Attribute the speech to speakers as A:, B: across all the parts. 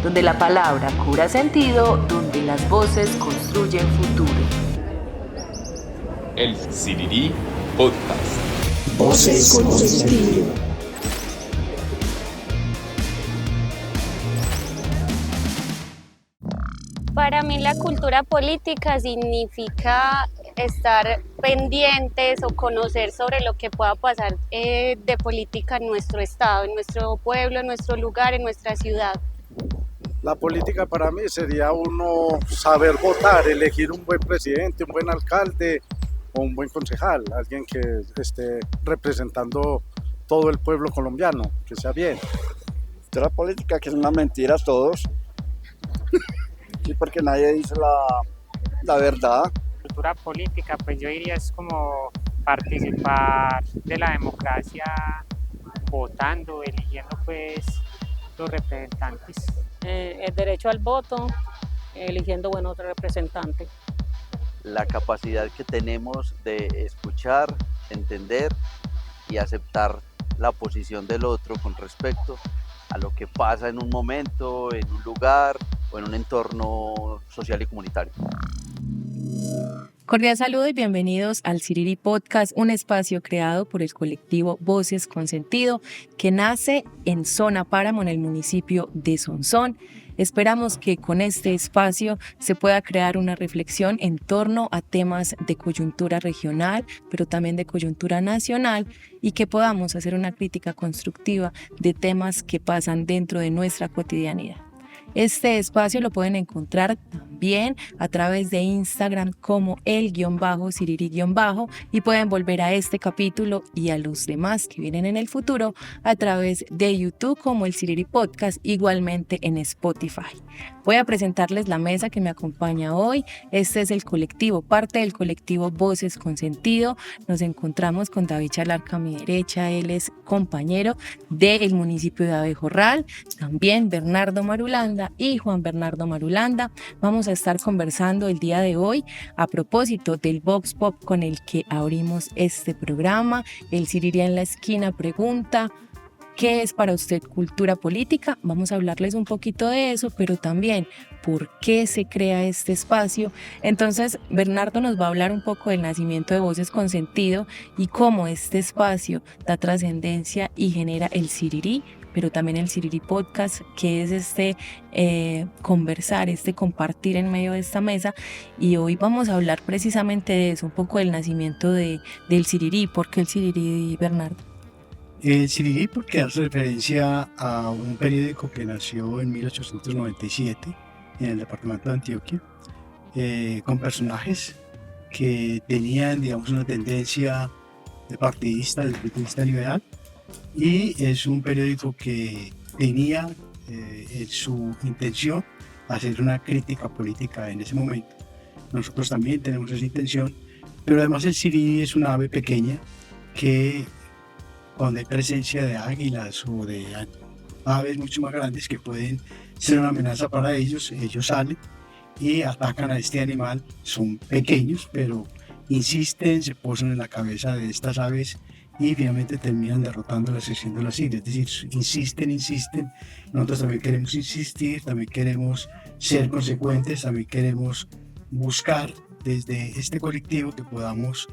A: donde la palabra cobra sentido, donde las voces construyen futuro.
B: El Sirirí Podcast.
C: Voces con sentido.
D: Para mí la cultura política significa estar pendientes o conocer sobre lo que pueda pasar de política en nuestro estado, en nuestro pueblo, en nuestro lugar, en nuestra ciudad.
E: La política para mí sería uno saber votar, elegir un buen presidente, un buen alcalde o un buen concejal, alguien que esté representando todo el pueblo colombiano, que sea bien.
F: La política que es una mentira todos. Sí, porque nadie dice la verdad.
G: Cultura política, pues yo diría es como participar de la democracia votando, eligiendo pues los representantes.
H: El derecho al voto, eligiendo buenos representantes.
I: La capacidad que tenemos de escuchar, entender y aceptar la posición del otro con respecto a lo que pasa en un momento, en un lugar o en un entorno social y comunitario.
J: Cordial saludo y bienvenidos al Sirirí Podcast, un espacio creado por el colectivo Voces con Sentido que nace en Zona Páramo, en el municipio de Sonsón. Esperamos que con este espacio se pueda crear una reflexión en torno a temas de coyuntura regional, pero también de coyuntura nacional, y que podamos hacer una crítica constructiva de temas que pasan dentro de nuestra cotidianidad. Este espacio lo pueden encontrar también a través de Instagram como el-sirirí- y pueden volver a este capítulo y a los demás que vienen en el futuro a través de YouTube como el Sirirí Podcast, igualmente en Spotify. Voy a presentarles la mesa que me acompaña hoy. Este es el colectivo, parte del colectivo Voces con Sentido. Nos encontramos con David Chalarca a mi derecha, él es compañero del municipio de Abejorral, también Bernardo Marulanda y Juan Bernardo Marulanda. Vamos a estar conversando el día de hoy a propósito del Vox Pop con el que abrimos este programa. El Sirirí en la esquina pregunta: ¿qué es para usted cultura política? Vamos a hablarles un poquito de eso, pero también por qué se crea este espacio. Entonces, Bernardo nos va a hablar un poco del nacimiento de Voces con Sentido y cómo este espacio da trascendencia y genera el Sirirí, pero también el Sirirí Podcast, que es este conversar, este compartir en medio de esta mesa. Y hoy vamos a hablar precisamente de eso, un poco del nacimiento del Sirirí. ¿Por qué el Sirirí, Bernardo?
K: El Sirirí porque hace referencia a un periódico que nació en 1897 en el departamento de Antioquia, con personajes que tenían, digamos, una tendencia de partidista, de partidista liberal, y es un periódico que tenía en su intención hacer una crítica política en ese momento. Nosotros también tenemos esa intención, pero además el Sirirí es una ave pequeña que, cuando hay presencia de águilas o de aves mucho más grandes que pueden ser una amenaza para ellos, ellos salen y atacan a este animal. Son pequeños, pero insisten, se posan en la cabeza de estas aves y finalmente terminan derrotándolas y haciéndolas ir. Es decir, insisten. Nosotros también queremos insistir, también queremos ser consecuentes, también queremos buscar desde este colectivo que podamos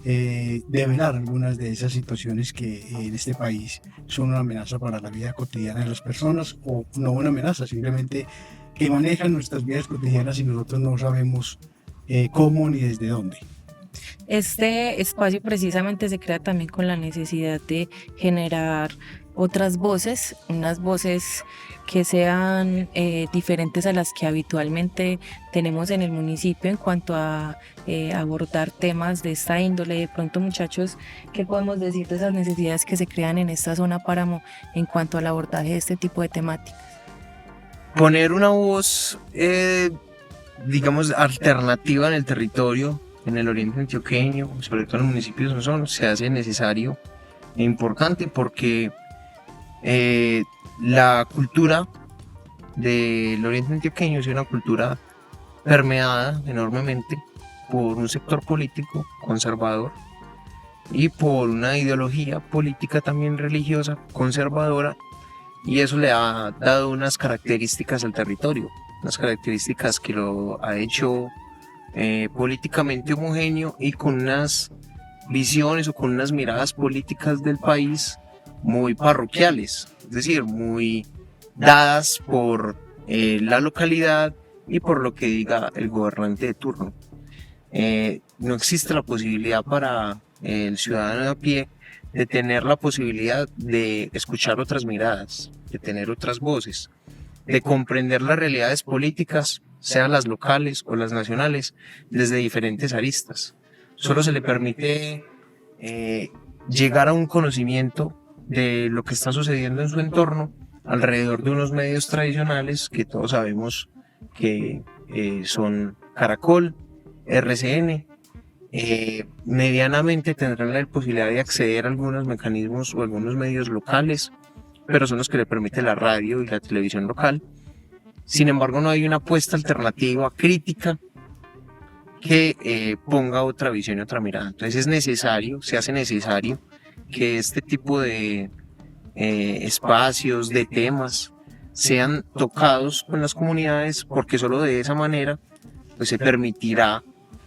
K: develar algunas de esas situaciones que en este país son una amenaza para la vida cotidiana de las personas, o no una amenaza, simplemente que manejan nuestras vidas cotidianas y nosotros no sabemos cómo ni desde dónde.
J: Este espacio precisamente se crea también con la necesidad de generar otras voces, unas voces que sean diferentes a las que habitualmente tenemos en el municipio en cuanto a abordar temas de esta índole. De pronto, muchachos, ¿qué podemos decir de esas necesidades que se crean en esta zona Páramo en cuanto al abordaje de este tipo de temáticas?
L: Poner una voz, digamos, alternativa en el territorio, en el oriente antioqueño, sobre todo en el municipio de Sonsón, se hace necesario e importante porque la cultura del oriente antioqueño es una cultura permeada enormemente por un sector político conservador y por una ideología política también religiosa conservadora y eso le ha dado unas características al territorio, unas características que lo ha hecho políticamente homogéneo y con unas visiones o con unas miradas políticas del país muy parroquiales, es decir, muy dadas por la localidad y por lo que diga el gobernante de turno. No existe la posibilidad para el ciudadano de a pie de tener la posibilidad de escuchar otras miradas, de tener otras voces, de comprender las realidades políticas, sean las locales o las nacionales, desde diferentes aristas. Solo se le permite llegar a un conocimiento de lo que está sucediendo en su entorno alrededor de unos medios tradicionales que todos sabemos que son Caracol, RCN. Medianamente tendrán la posibilidad de acceder a algunos mecanismos o algunos medios locales, pero son los que le permite la radio y la televisión local. Sin embargo, no hay una apuesta alternativa crítica que ponga otra visión y otra mirada. Entonces es necesario, se hace necesario que este tipo de espacios, de temas, sean tocados con las comunidades, porque solo de esa manera pues, se permitirá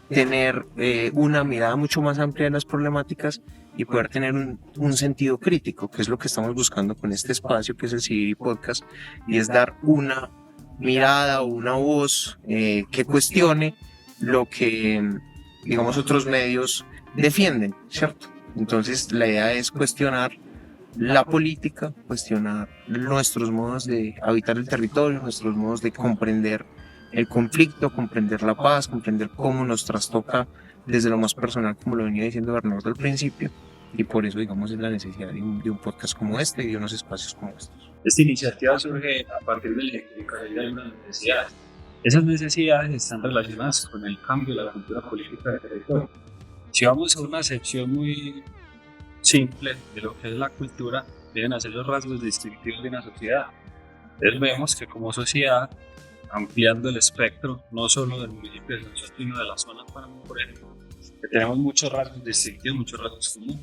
L: tener una mirada mucho más amplia de las problemáticas y poder tener un sentido crítico, que es lo que estamos buscando con este espacio que es el Siriri Podcast, y es dar una mirada o una voz que cuestione lo que, digamos, otros medios defienden, ¿cierto? Entonces la idea es cuestionar la política, cuestionar nuestros modos de habitar el territorio, nuestros modos de comprender el conflicto, comprender la paz, comprender cómo nos trastoca desde lo más personal, como lo venía diciendo Bernardo al principio, y por eso, digamos, es la necesidad de un podcast como este y de unos espacios como estos.
M: Esta iniciativa surge a partir de la identificación de algunas necesidades. Esas necesidades están relacionadas con el cambio de la cultura política del territorio. Si vamos a una acepción muy simple de lo que es la cultura, deben ser los rasgos distintivos de una sociedad. Entonces vemos que como sociedad, ampliando el espectro, no solo del municipio de Sonsón, sino de la zona Páramo, por ejemplo, que tenemos muchos rasgos distintivos, muchos rasgos comunes,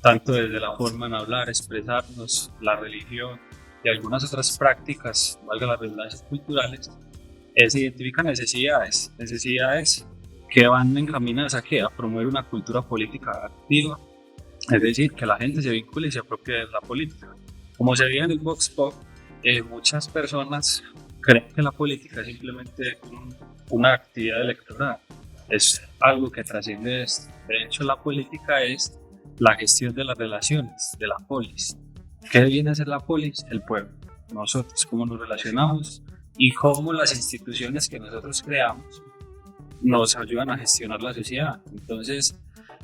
M: tanto desde la forma en hablar, expresarnos, la religión y algunas otras prácticas, valga la redundancia, culturales, se identifican necesidades que van encaminadas a promover una cultura política activa, es decir, que la gente se vincule y se apropie de la política. Como se veía en el Vox Pop, muchas personas creen que la política es simplemente una actividad electoral, es algo que trasciende esto. De hecho, la política es la gestión de las relaciones, de la polis. ¿Qué viene a ser la polis? El pueblo. Nosotros, cómo nos relacionamos y cómo las instituciones que nosotros creamos nos ayudan a gestionar la sociedad. Entonces,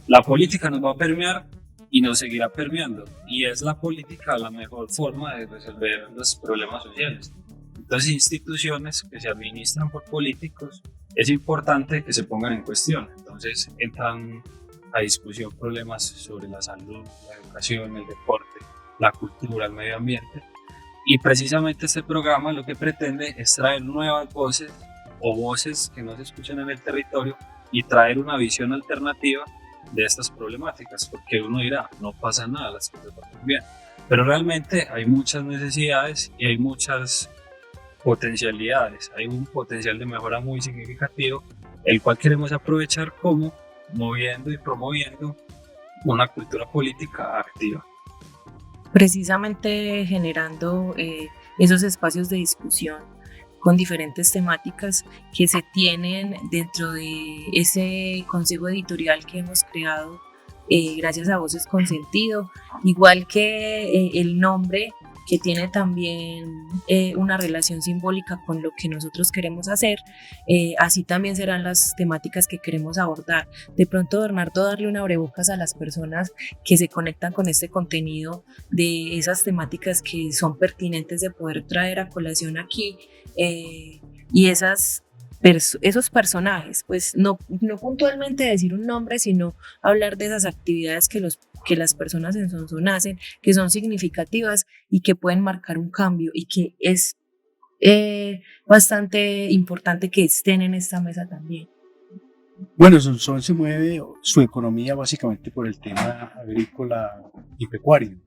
M: la política nos va a permear y nos seguirá permeando. Y es la política la mejor forma de resolver los problemas sociales. Entonces, instituciones que se administran por políticos, es importante que se pongan en cuestión. Entonces, entran a discusión problemas sobre la salud, la educación, el deporte, la cultura, el medio ambiente. Y precisamente este programa lo que pretende es traer nuevas voces o voces que no se escuchan en el territorio y traer una visión alternativa de estas problemáticas, porque uno dirá, no pasa nada, las cosas van muy bien, pero realmente hay muchas necesidades y hay muchas potencialidades, hay un potencial de mejora muy significativo, el cual queremos aprovechar como moviendo y promoviendo una cultura política activa.
J: Precisamente generando esos espacios de discusión con diferentes temáticas que se tienen dentro de ese consejo editorial que hemos creado gracias a Voces con Sentido, igual que el nombre que tiene también una relación simbólica con lo que nosotros queremos hacer, así también serán las temáticas que queremos abordar. De pronto, Bernardo, darle un abrebocas a las personas que se conectan con este contenido de esas temáticas que son pertinentes de poder traer a colación aquí, y esos personajes, pues no puntualmente decir un nombre, sino hablar de esas actividades que las personas en Sonsón hacen, que son significativas y que pueden marcar un cambio, y que es bastante importante que estén en esta mesa también.
K: Bueno, Sonsón se mueve su economía básicamente por el tema agrícola y pecuario.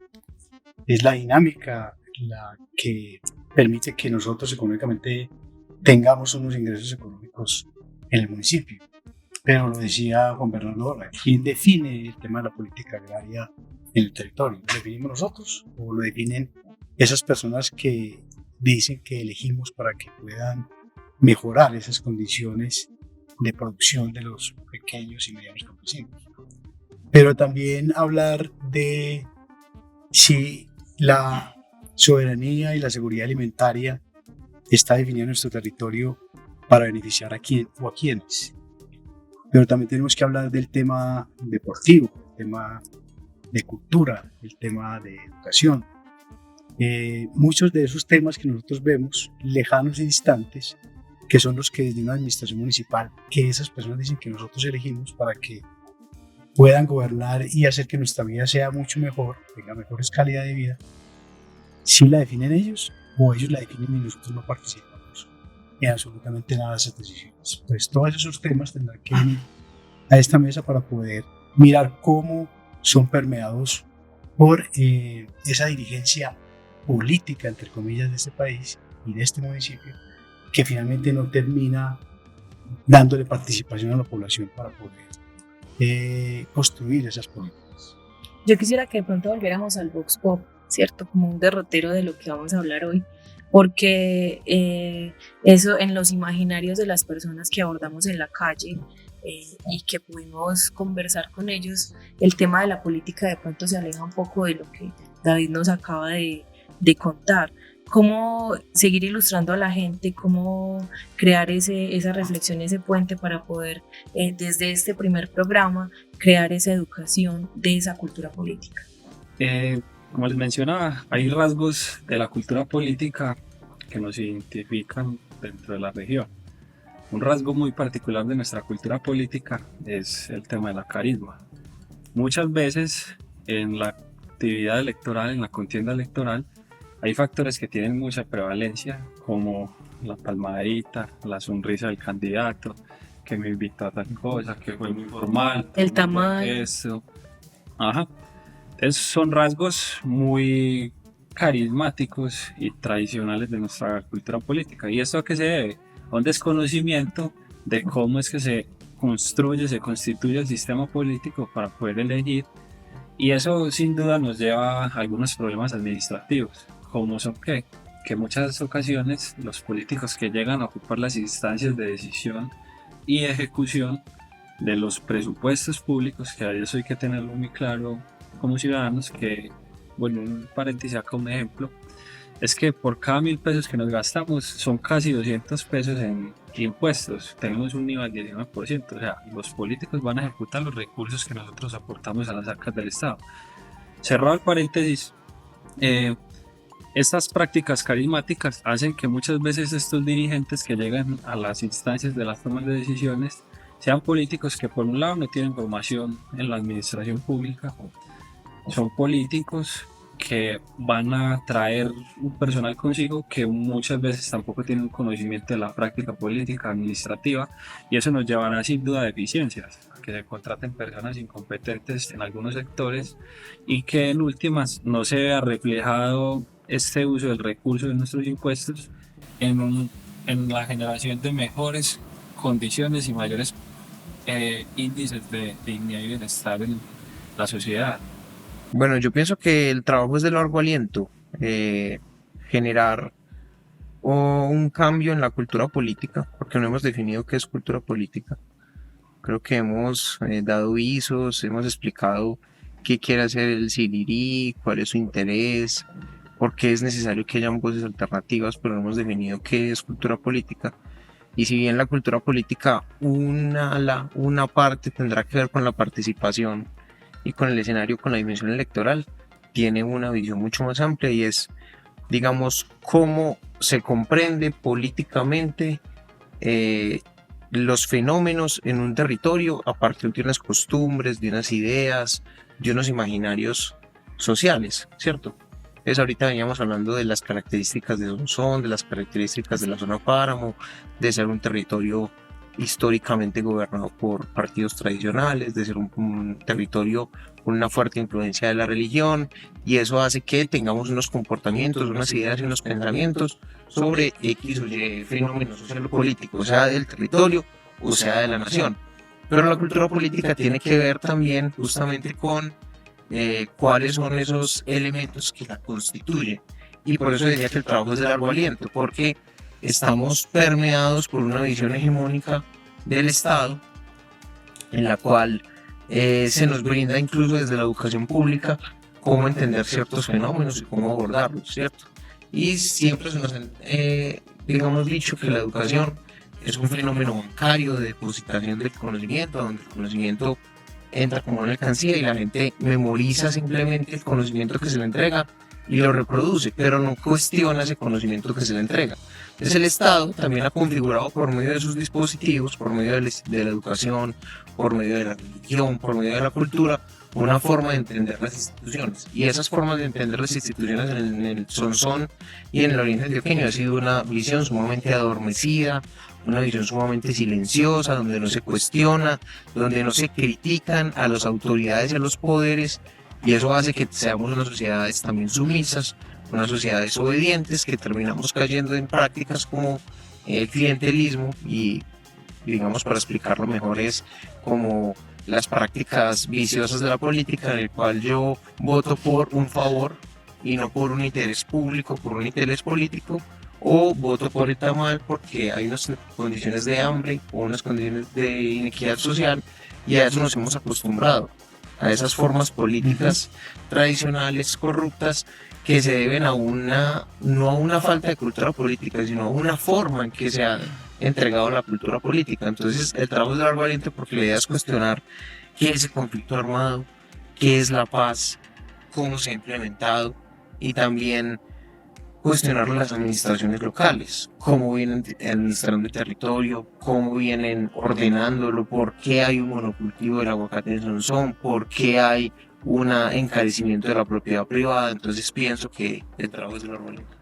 K: Es la dinámica la que permite que nosotros económicamente tengamos unos ingresos económicos en el municipio. Pero lo decía Juan Bernardo Borra, ¿quién define el tema de la política agraria en el territorio? ¿Lo definimos nosotros o lo definen esas personas que dicen que elegimos para que puedan mejorar esas condiciones de producción de los pequeños y medianos campesinos? Pero también hablar de si la soberanía y la seguridad alimentaria está definida en nuestro territorio para beneficiar a quién o a quiénes. Pero también tenemos que hablar del tema deportivo, el tema de cultura, el tema de educación. Muchos de esos temas que nosotros vemos lejanos y distantes, que son los que desde una administración municipal, que esas personas dicen que nosotros elegimos para que puedan gobernar y hacer que nuestra vida sea mucho mejor, tenga mejores calidad de vida, ¿sí la definen ellos o ellos la definen y nosotros no participamos en absolutamente nada de esas decisiones? Pues todos esos temas tendrán que venir a esta mesa para poder mirar cómo son permeados por esa dirigencia política, entre comillas, de este país y de este municipio, que finalmente no termina dándole participación a la población para poder construir esas políticas.
J: Yo quisiera que de pronto volviéramos al Vox Pop, ¿cierto? Como un derrotero de lo que vamos a hablar hoy, porque eso en los imaginarios de las personas que abordamos en la calle y que pudimos conversar con ellos, el tema de la política de pronto se aleja un poco de lo que David nos acaba de contar. Cómo seguir ilustrando a la gente, cómo crear esa reflexión, ese puente para poder, desde este primer programa, crear esa educación de esa cultura política.
M: Como les mencionaba, hay rasgos de la cultura política que nos identifican dentro de la región. Un rasgo muy particular de nuestra cultura política es el tema de la carisma. Muchas veces en la actividad electoral, en la contienda electoral, hay factores que tienen mucha prevalencia, como la palmadita, la sonrisa del candidato, que me invitó a tal cosa, que fue muy formal.
J: El tamaño.
M: Eso. Ajá. Entonces son rasgos muy carismáticos y tradicionales de nuestra cultura política. ¿Y esto a qué se debe? A un desconocimiento de cómo es que se construye, se constituye el sistema político para poder elegir. Y eso sin duda nos lleva a algunos problemas administrativos, como son que en muchas ocasiones los políticos que llegan a ocupar las instancias de decisión y ejecución de los presupuestos públicos, que a eso hay que tenerlo muy claro como ciudadanos, que, bueno, un paréntesis acá, un ejemplo, es que por cada 1.000 pesos que nos gastamos son casi 200 pesos en impuestos, tenemos un nivel del 19%, o sea, los políticos van a ejecutar los recursos que nosotros aportamos a las arcas del Estado. Cerrado el paréntesis, estas prácticas carismáticas hacen que muchas veces estos dirigentes que llegan a las instancias de las tomas de decisiones sean políticos que por un lado no tienen formación en la administración pública, son políticos que van a traer un personal consigo que muchas veces tampoco tiene un conocimiento de la práctica política administrativa, y eso nos llevará sin duda a deficiencias, a que se contraten personas incompetentes en algunos sectores y que en últimas no se vea reflejado este uso del recurso de nuestros impuestos en la generación de mejores condiciones y mayores índices de dignidad y bienestar en la sociedad.
L: Bueno, yo pienso que el trabajo es de largo aliento, generar un cambio en la cultura política, porque no hemos definido qué es cultura política. Creo que hemos dado visos, hemos explicado qué quiere hacer el Sirirí, cuál es su interés, por qué es necesario que hayan voces alternativas, pero no hemos definido qué es cultura política. Y si bien la cultura política, una parte tendrá que ver con la participación y con el escenario, con la dimensión electoral, tiene una visión mucho más amplia y es, digamos, cómo se comprende políticamente los fenómenos en un territorio a partir de unas costumbres, de unas ideas, de unos imaginarios sociales, ¿cierto? Entonces ahorita veníamos hablando de las características de Sonsón, de las características de la zona Páramo, de ser un territorio históricamente gobernado por partidos tradicionales, de ser un territorio con una fuerte influencia de la religión, y eso hace que tengamos unos comportamientos, unas ideas y unos pensamientos sobre X o Y fenómeno social o político, sea del territorio o sea de la nación. Pero la cultura política tiene que ver también justamente con cuáles son esos elementos que la constituyen. Y por eso diría que el trabajo es de largo aliento, porque estamos permeados por una visión hegemónica del Estado, en la cual se nos brinda incluso desde la educación pública cómo entender ciertos fenómenos y cómo abordarlos, ¿cierto? Y siempre se nos ha, digamos, dicho que la educación es un fenómeno bancario de depositación del conocimiento, donde el conocimiento entra como una mercancía y la gente memoriza simplemente el conocimiento que se le entrega y lo reproduce, pero no cuestiona ese conocimiento que se le entrega. Entonces el Estado también ha configurado por medio de sus dispositivos, por medio de la educación, por medio de la religión, por medio de la cultura, una forma de entender las instituciones. Y esas formas de entender las instituciones en el Sonsón y en el Oriente Antioqueño ha sido una visión sumamente adormecida, una visión sumamente silenciosa, donde no se cuestiona, donde no se critican a las autoridades y a los poderes, y eso hace que seamos unas sociedades también sumisas, unas sociedades obedientes, que terminamos cayendo en prácticas como el clientelismo y, digamos, para explicarlo mejor, es como las prácticas viciosas de la política, en el cual yo voto por un favor y no por un interés público, por un interés político, o voto por el tamal porque hay unas condiciones de hambre o unas condiciones de inequidad social, y a eso nos hemos acostumbrado, a esas formas políticas tradicionales, corruptas, que se deben a no a una falta de cultura política, sino a una forma en que se ha entregado la cultura política. Entonces el trabajo es de largo aliento, porque la idea es cuestionar qué es el conflicto armado, qué es la paz, cómo se ha implementado, y también cuestionar las administraciones locales, cómo vienen administrando el territorio, cómo vienen ordenándolo, por qué hay un monocultivo del aguacate en Sonsón, por qué hay un encarecimiento de la propiedad privada. Entonces pienso que el trabajo es de largo aliento.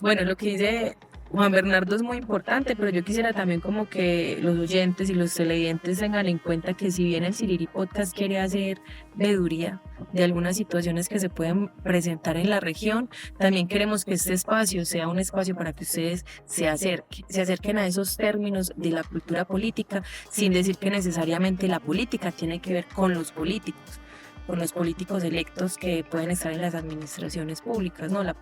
J: Bueno, lo que dice Juan Bernardo es muy importante, pero yo quisiera también como que los oyentes y los televidentes tengan en cuenta que si bien el Siriri Podcast quiere hacer veeduría de algunas situaciones que se pueden presentar en la región, también queremos que este espacio sea un espacio para que ustedes se acerquen a esos términos de la cultura política, sin decir que necesariamente la política tiene que ver con los políticos electos que pueden estar en las administraciones públicas, ¿no? La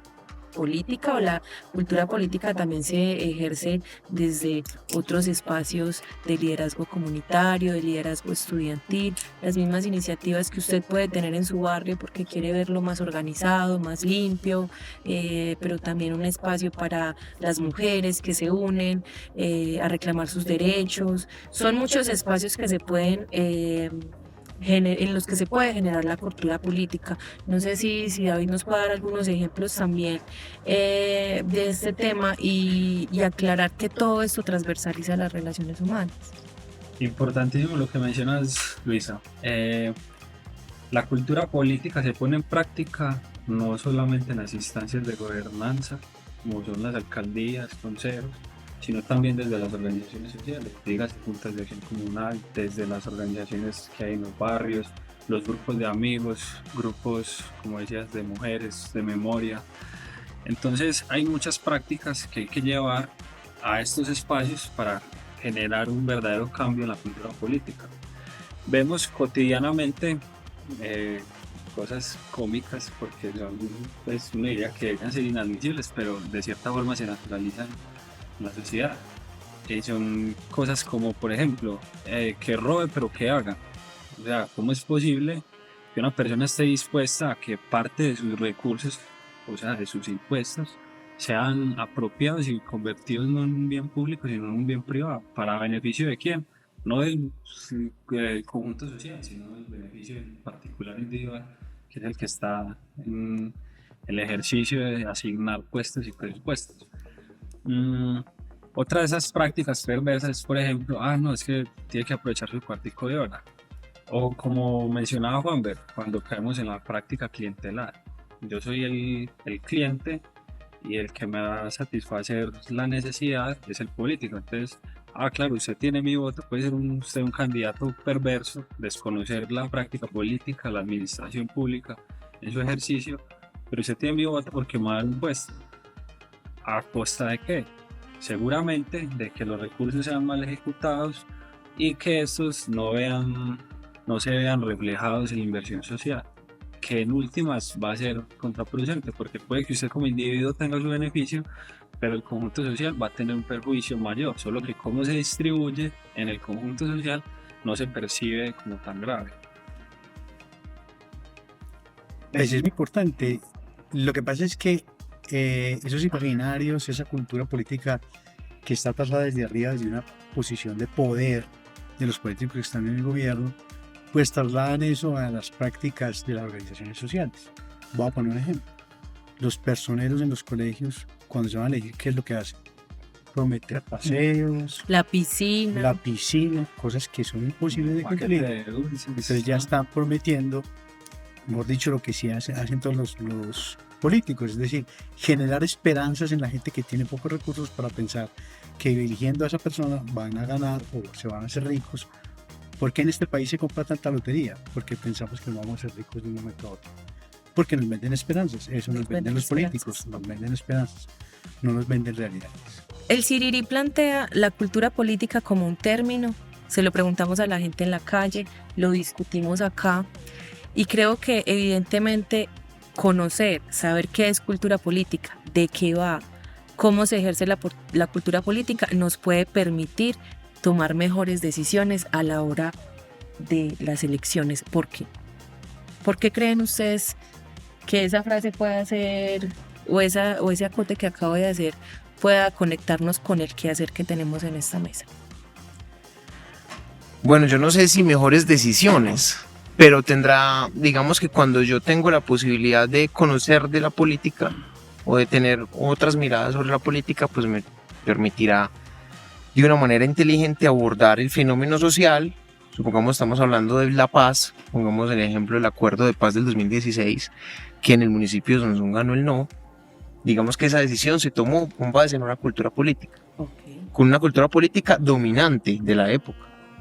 J: política o la cultura política también se ejerce desde otros espacios de liderazgo comunitario, de liderazgo estudiantil, las mismas iniciativas que usted puede tener en su barrio porque quiere verlo más organizado, más limpio, pero también un espacio para las mujeres que se unen a reclamar sus derechos. Son muchos espacios que se pueden en los que se puede generar la cultura política. No sé si David nos puede dar algunos ejemplos también de este tema y aclarar que todo esto transversaliza las relaciones humanas.
M: Importantísimo lo que mencionas, Luisa. La cultura política se pone en práctica no solamente en las instancias de gobernanza, como son las alcaldías, consejos, sino también desde las organizaciones sociales, dígase juntas de acción comunal, desde las organizaciones que hay en los barrios, los grupos de amigos, grupos, como decías, de mujeres, de memoria. Entonces hay muchas prácticas que hay que llevar a estos espacios para generar un verdadero cambio en la cultura política. Vemos cotidianamente cosas cómicas, porque pues, uno diría que deberían ser inadmisibles, pero de cierta forma se naturalizan la sociedad. Son cosas como, por ejemplo, que robe pero que haga. O sea, ¿cómo es posible que una persona esté dispuesta a que parte de sus recursos, o sea, de sus impuestos, sean apropiados y convertidos no en un bien público, sino en un bien privado? ¿Para beneficio de quién? No del conjunto social, sino del beneficio del particular individual, que es el que está en el ejercicio de asignar puestos y presupuestos. Otra de esas prácticas perversas es, por ejemplo, no, es que tiene que aprovechar su cuartico de hora. O como mencionaba Juanber, cuando caemos en la práctica clientelar. Yo soy el cliente y el que me va a satisfacer la necesidad es el político. Entonces, ah, claro, usted tiene mi voto, puede ser usted un candidato perverso, desconocer la práctica política, la administración pública en su ejercicio, pero usted tiene mi voto porque me va a dar un puesto. ¿A costa de qué? Seguramente de que los recursos sean mal ejecutados y que estos no se vean reflejados en la inversión social, que en últimas va a ser contraproducente, porque puede que usted como individuo tenga su beneficio, pero el conjunto social va a tener un perjuicio mayor, solo que cómo se distribuye en el conjunto social no se percibe como tan grave.
K: Pues es muy importante. Lo que pasa es que esos imaginarios, esa cultura política que está trazada desde arriba, desde una posición de poder de los políticos que están en el gobierno, pues trasladan eso a las prácticas de las organizaciones sociales. Voy a poner un ejemplo. Los personeros en los colegios, cuando se van a elegir, ¿qué es lo que hacen? Prometer paseos,
J: la piscina,
K: cosas que son imposibles de cumplir. Entonces ya están prometiendo, mejor dicho, lo que sí hacen todos los políticos, es decir, generar esperanzas en la gente que tiene pocos recursos para pensar que eligiendo a esa persona van a ganar o se van a hacer ricos. ¿Por qué en este país se compra tanta lotería? Porque pensamos que nos vamos a ser ricos de un momento a otro. Porque nos venden esperanzas, eso nos venden los políticos, nos venden esperanzas, no nos venden realidades.
J: El Sirirí plantea la cultura política como un término, se lo preguntamos a la gente en la calle, lo discutimos acá y creo que evidentemente conocer, saber qué es cultura política, de qué va, cómo se ejerce la cultura política nos puede permitir tomar mejores decisiones a la hora de las elecciones. ¿Por qué? ¿Por qué creen ustedes que esa frase pueda ser, o ese acote que acabo de hacer, pueda conectarnos con el quehacer que tenemos en esta mesa?
L: Bueno, yo no sé si mejores decisiones, pero tendrá, digamos que cuando yo tengo la posibilidad de conocer de la política o de tener otras miradas sobre la política, pues me permitirá de una manera inteligente abordar el fenómeno social. Supongamos estamos hablando de la paz, pongamos el ejemplo del acuerdo de paz del 2016, que en el municipio de Sonsón ganó el no. Digamos que esa decisión se tomó con base en una cultura política, con una cultura política dominante de la época,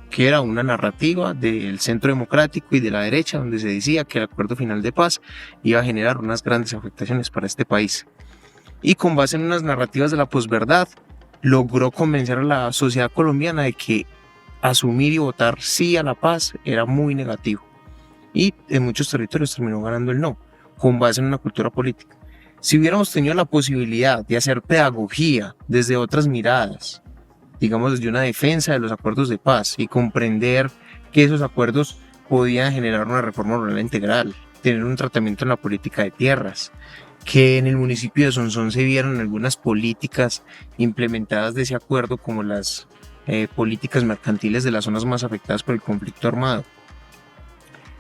L: que era una narrativa del centro democrático y de la derecha, donde se decía que el acuerdo final de paz iba a generar unas grandes afectaciones para este país. Y con base en unas narrativas de la posverdad, logró convencer a la sociedad colombiana de que asumir y votar sí a la paz era muy negativo. Y en muchos territorios terminó ganando el no, con base en una cultura política. Si hubiéramos tenido la posibilidad de hacer pedagogía desde otras miradas, digamos desde una defensa de los acuerdos de paz y comprender que esos acuerdos podían generar una reforma rural integral, tener un tratamiento en la política de tierras, que en el municipio de Sonsón se vieron algunas políticas implementadas de ese acuerdo, como las políticas mercantiles de las zonas más afectadas por el conflicto armado.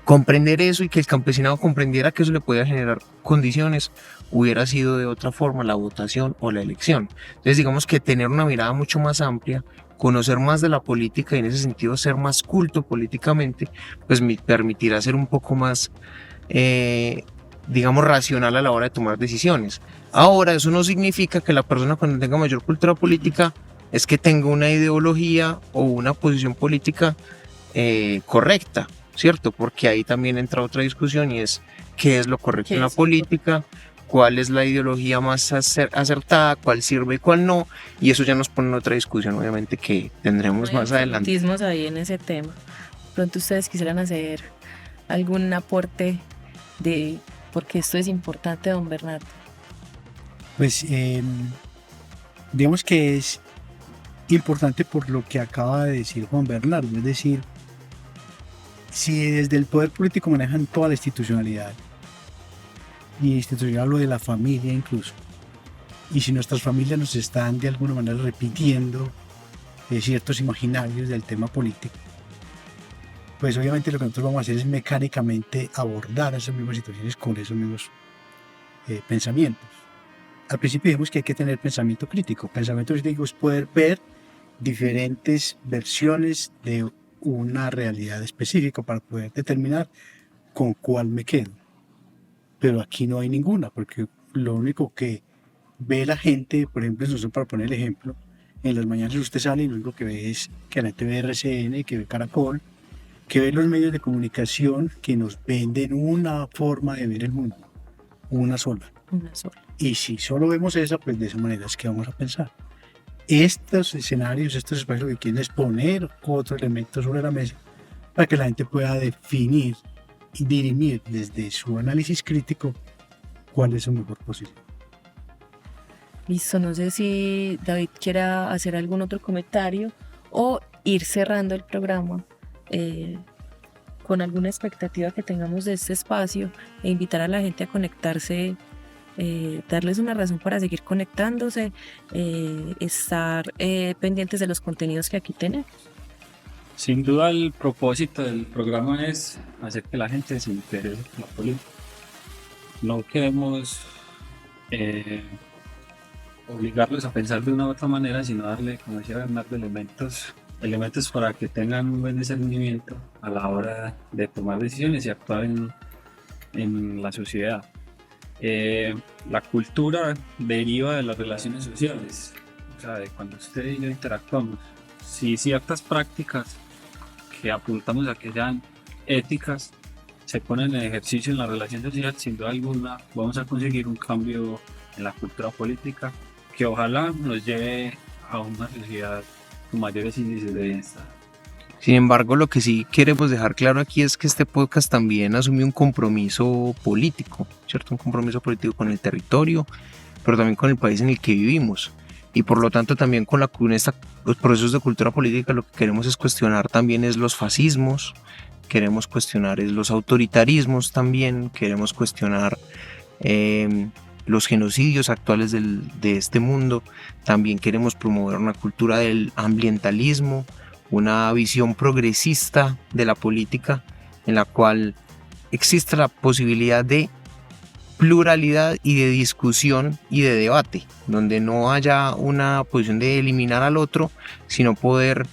L: Comprender eso y que el campesinado comprendiera que eso le podía generar condiciones, hubiera sido de otra forma la votación o la elección. Entonces digamos que tener una mirada mucho más amplia, conocer más de la política y en ese sentido ser más culto políticamente, pues me permitirá ser un poco más digamos racional a la hora de tomar decisiones. Ahora eso no significa que la persona cuando tenga mayor cultura política es que tenga una ideología o una posición política correcta, ¿cierto? Porque ahí también entra otra discusión y es qué es lo correcto en la política, cuál es la ideología más acertada, cuál sirve y cuál no, y eso ya nos pone en otra discusión obviamente que tendremos más adelante.
J: Ahí en ese tema. Pronto ustedes quisieran hacer algún aporte de porque esto es importante, don Bernardo.
K: Pues digamos que es importante por lo que acaba de decir Juan Bernardo, es decir, si desde el poder político manejan toda la institucionalidad, y institucional hablo de la familia incluso, y si nuestras familias nos están de alguna manera repitiendo ciertos imaginarios del tema político, pues obviamente lo que nosotros vamos a hacer es mecánicamente abordar esas mismas situaciones con esos mismos pensamientos. Al principio dijimos que hay que tener pensamiento crítico. Pensamiento crítico es poder ver diferentes versiones de una realidad específica para poder determinar con cuál me quedo. Pero aquí no hay ninguna, porque lo único que ve la gente, por ejemplo, para poner el ejemplo, En las mañanas usted sale y lo único que ve es que la gente ve RCN, que ve Caracol, que ve los medios de comunicación que nos venden una forma de ver el mundo, una sola. Y si solo vemos esa, pues de esa manera es que vamos a pensar. Estos escenarios, estos espacios que quieren es poner otro elemento sobre la mesa para que la gente pueda definir y dirimir desde su análisis crítico cuál es su mejor posición.
J: Listo, no sé si David quiera hacer algún otro comentario o ir cerrando el programa con alguna expectativa que tengamos de este espacio e invitar a la gente a conectarse, darles una razón para seguir conectándose, estar pendientes de los contenidos que aquí tenemos.
M: Sin duda el propósito del programa es hacer que la gente se interese en la política. No queremos obligarlos a pensar de una u otra manera, sino darle, como decía Bernardo, elementos para que tengan un buen discernimiento a la hora de tomar decisiones y actuar en la sociedad. La cultura deriva de las relaciones sociales, o sea, de cuando usted y yo interactuamos. Si ciertas prácticas que apuntamos a que sean éticas se ponen en ejercicio en la relación social, sin duda alguna vamos a conseguir un cambio en la cultura política que ojalá nos lleve a una sociedad con mayores índices de bienestar.
L: Sin embargo, lo que sí queremos dejar claro aquí es que este podcast también asume un compromiso político, ¿cierto? Un compromiso político con el territorio, pero también con el país en el que vivimos. Y por lo tanto también con los procesos de cultura política lo que queremos es cuestionar también es los fascismos, queremos cuestionar es los autoritarismos también, queremos cuestionar los genocidios actuales de este mundo, también queremos promover una cultura del ambientalismo, una visión progresista de la política en la cual existe la posibilidad de pluralidad y de discusión y de debate, donde no haya una posición de eliminar al otro, sino poder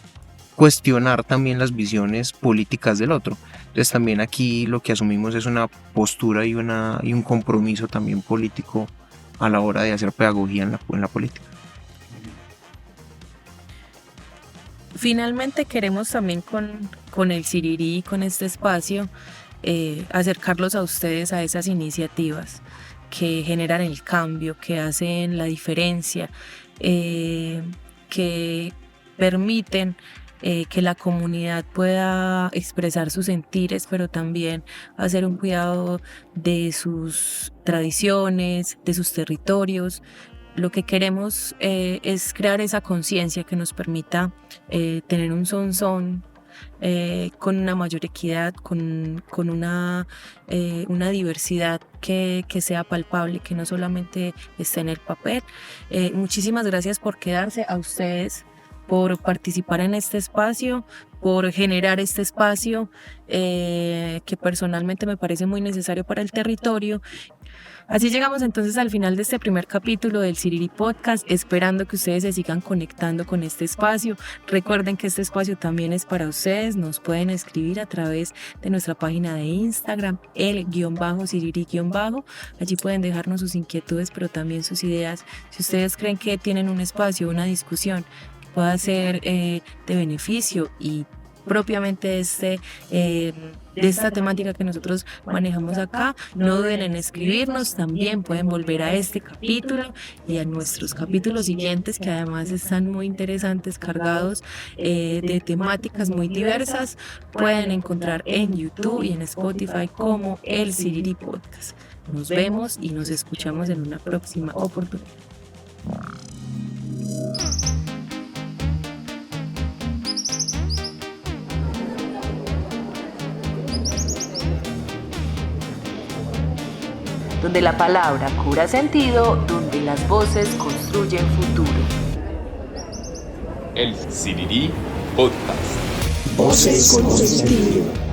L: cuestionar también las visiones políticas del otro. Entonces también aquí lo que asumimos es una postura y un compromiso también político a la hora de hacer pedagogía en la política.
J: Finalmente queremos también con el Sirirí, con este espacio, acercarlos a ustedes a esas iniciativas que generan el cambio, que hacen la diferencia, que permiten que la comunidad pueda expresar sus sentires, pero también hacer un cuidado de sus tradiciones, de sus territorios. Lo que queremos es crear esa conciencia que nos permita tener un Sonsón con una mayor equidad, con una diversidad que sea palpable, que no solamente esté en el papel. Muchísimas gracias por quedarse, a ustedes por participar en este espacio, por generar este espacio que personalmente me parece muy necesario para el territorio. Así llegamos entonces al final de este primer capítulo del Sirirí Podcast, esperando que ustedes se sigan conectando con este espacio. Recuerden que este espacio también es para ustedes, nos pueden escribir a través de nuestra página de Instagram, el_Sirirí_. Allí pueden dejarnos sus inquietudes, pero también sus ideas. Si ustedes creen que tienen un espacio, una discusión que pueda ser de beneficio y propiamente de esta temática que nosotros manejamos acá, no duden en escribirnos. También pueden volver a este capítulo y a nuestros capítulos siguientes, que además están muy interesantes, cargados de temáticas muy diversas. Pueden encontrar en YouTube y en Spotify como el Sirirí Podcast. Nos vemos y nos escuchamos en una próxima oportunidad.
A: Donde la palabra cura sentido, donde las voces construyen futuro.
B: El Sirirí Podcast.
C: Voces con sentido.